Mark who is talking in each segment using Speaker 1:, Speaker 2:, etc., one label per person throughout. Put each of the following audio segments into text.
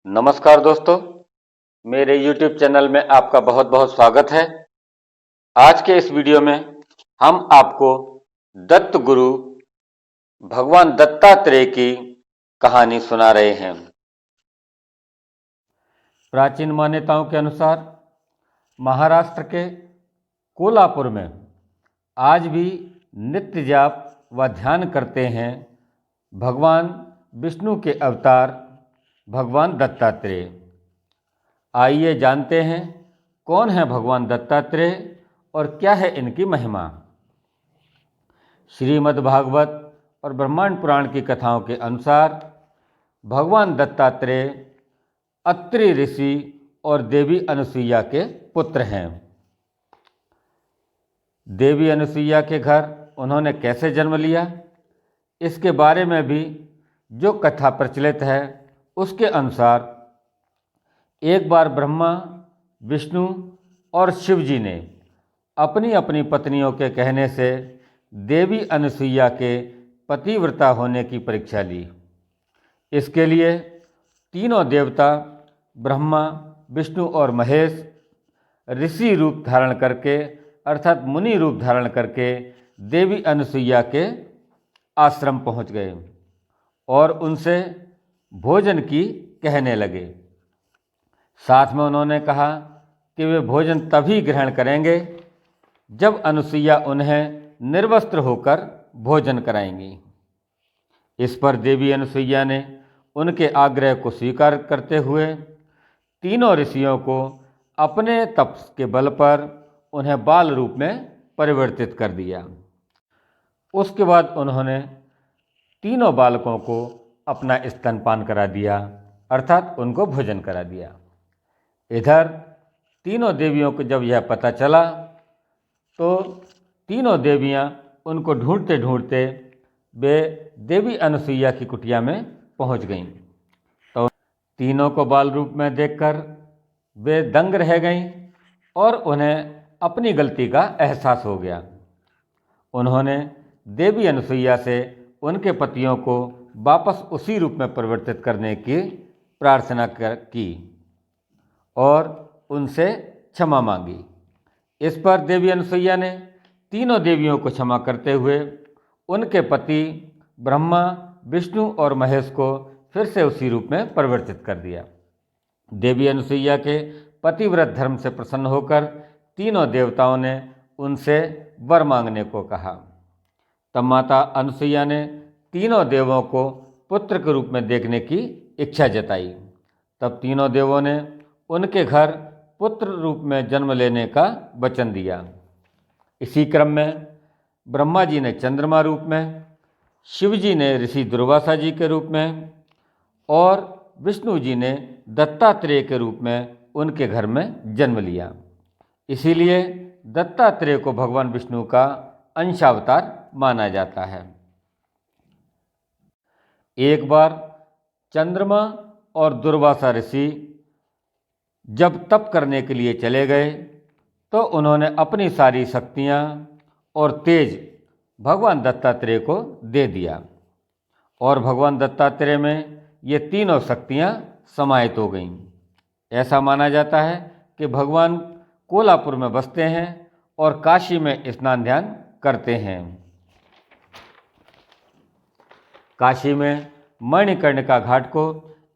Speaker 1: नमस्कार दोस्तों, मेरे YouTube चैनल में आपका बहुत बहुत स्वागत है। आज के इस वीडियो में हम आपको दत्त गुरु भगवान दत्तात्रेय की कहानी सुना रहे हैं। प्राचीन मान्यताओं के अनुसार महाराष्ट्र के कोल्हापुर में आज भी नित्य जाप व ध्यान करते हैं भगवान विष्णु के अवतार भगवान दत्तात्रेय। आइए जानते हैं कौन है भगवान दत्तात्रेय और क्या है इनकी महिमा। श्रीमद् भागवत और ब्रह्मांड पुराण की कथाओं के अनुसार भगवान दत्तात्रेय अत्रि ऋषि और देवी अनुसुईया के पुत्र हैं। देवी अनुसुईया के घर उन्होंने कैसे जन्म लिया, इसके बारे में भी जो कथा प्रचलित है उसके अनुसार एक बार ब्रह्मा, विष्णु और शिव जी ने अपनी अपनी पत्नियों के कहने से देवी अनुसुईया के पतिव्रता होने की परीक्षा ली। इसके लिए तीनों देवता ब्रह्मा, विष्णु और महेश ऋषि रूप धारण करके अर्थात मुनि रूप धारण करके देवी अनुसुईया के आश्रम पहुंच गए और उनसे भोजन की कहने लगे। साथ में उन्होंने कहा कि वे भोजन तभी ग्रहण करेंगे जब अनुसुईया उन्हें निर्वस्त्र होकर भोजन कराएंगी। इस पर देवी अनुसुईया ने उनके आग्रह को स्वीकार करते हुए तीनों ऋषियों को अपने तप के बल पर उन्हें बाल रूप में परिवर्तित कर दिया। उसके बाद उन्होंने तीनों बालकों को अपना स्तनपान करा दिया अर्थात उनको भोजन करा दिया। इधर तीनों देवियों को जब यह पता चला तो तीनों देवियां उनको ढूंढते ढूंढते वे देवी अनुसुईया की कुटिया में पहुंच गईं। तो तीनों को बाल रूप में देखकर वे दंग रह गईं और उन्हें अपनी गलती का एहसास हो गया। उन्होंने देवी अनुसुईया से उनके पतियों को वापस उसी रूप में परिवर्तित करने की प्रार्थना की और उनसे क्षमा मांगी। इस पर देवी अनुसुईया ने तीनों देवियों को क्षमा करते हुए उनके पति ब्रह्मा, विष्णु और महेश को फिर से उसी रूप में परिवर्तित कर दिया। देवी अनुसुईया के पतिव्रत धर्म से प्रसन्न होकर तीनों देवताओं ने उनसे वर मांगने को कहा। तब माता अनुसुईया ने तीनों देवों को पुत्र के रूप में देखने की इच्छा जताई। तब तीनों देवों ने उनके घर पुत्र रूप में जन्म लेने का वचन दिया। इसी क्रम में ब्रह्मा जी ने चंद्रमा रूप में, शिव जी ने ऋषि दुर्वासा जी के रूप में और विष्णु जी ने दत्तात्रेय के रूप में उनके घर में जन्म लिया। इसीलिए दत्तात्रेय को भगवान विष्णु का अंशावतार माना जाता है। एक बार चंद्रमा और दुर्वासा ऋषि जब तप करने के लिए चले गए तो उन्होंने अपनी सारी शक्तियाँ और तेज भगवान दत्तात्रेय को दे दिया और भगवान दत्तात्रेय में ये तीनों शक्तियाँ समाहित हो गईं। ऐसा माना जाता है कि भगवान कोल्हापुर में बसते हैं और काशी में स्नान ध्यान करते हैं। काशी में मणिकर्णिका घाट को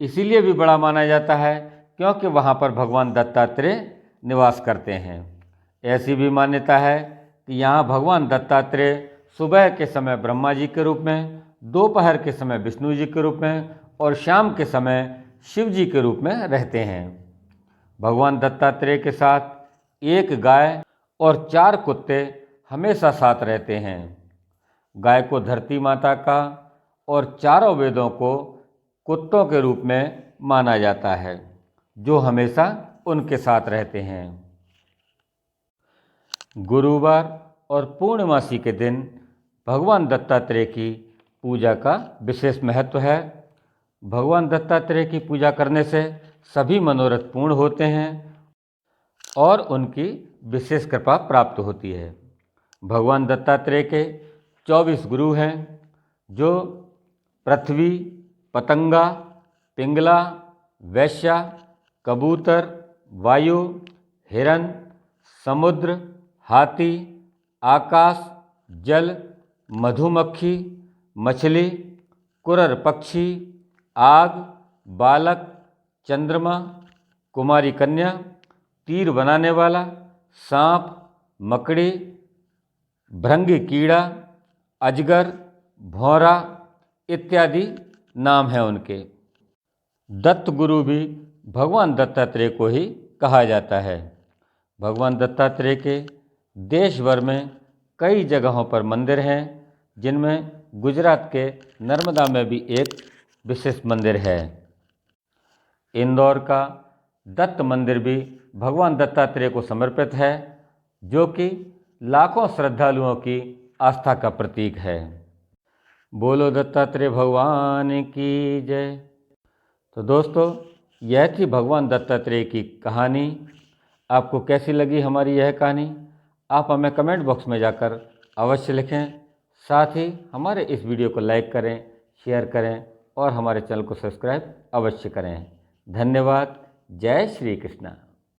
Speaker 1: इसीलिए भी बड़ा माना जाता है क्योंकि वहाँ पर भगवान दत्तात्रेय निवास करते हैं। ऐसी भी मान्यता है कि यहाँ भगवान दत्तात्रेय सुबह के समय ब्रह्मा जी के रूप में, दोपहर के समय विष्णु जी के रूप में और शाम के समय शिव जी के रूप में रहते हैं। भगवान दत्तात्रेय के साथ एक गाय और 4 कुत्ते हमेशा साथ रहते हैं। गाय को धरती माता का और चारों वेदों को कुत्तों के रूप में माना जाता है जो हमेशा उनके साथ रहते हैं। गुरुवार और पूर्णमासी के दिन भगवान दत्तात्रेय की पूजा का विशेष महत्व है। भगवान दत्तात्रेय की पूजा करने से सभी मनोरथ पूर्ण होते हैं और उनकी विशेष कृपा प्राप्त होती है। भगवान दत्तात्रेय के 24 गुरु हैं जो पृथ्वी, पतंगा, पिंगला, वैश्या, कबूतर, वायु, हिरन, समुद्र, हाथी, आकाश, जल, मधुमक्खी, मछली, कुरर पक्षी, आग, बालक, चंद्रमा, कुमारी कन्या, तीर बनाने वाला, सांप, मकड़ी, भृंगी कीड़ा, अजगर, भौरा इत्यादि नाम हैं उनके। दत्त गुरु भी भगवान दत्तात्रेय को ही कहा जाता है। भगवान दत्तात्रेय के देश भर में कई जगहों पर मंदिर हैं, जिनमें गुजरात के नर्मदा में भी एक विशेष मंदिर है। इंदौर का दत्त मंदिर भी भगवान दत्तात्रेय को समर्पित है, जो कि लाखों श्रद्धालुओं की आस्था का प्रतीक है। बोलो दत्तात्रेय भगवान की जय। तो दोस्तों, यह थी भगवान दत्तात्रेय की कहानी। आपको कैसी लगी हमारी यह कहानी? आप हमें कमेंट बॉक्स में जाकर अवश्य लिखें। साथ ही हमारे इस वीडियो को लाइक करें, शेयर करें और हमारे चैनल को सब्सक्राइब अवश्य करें। धन्यवाद। जय श्री कृष्ण।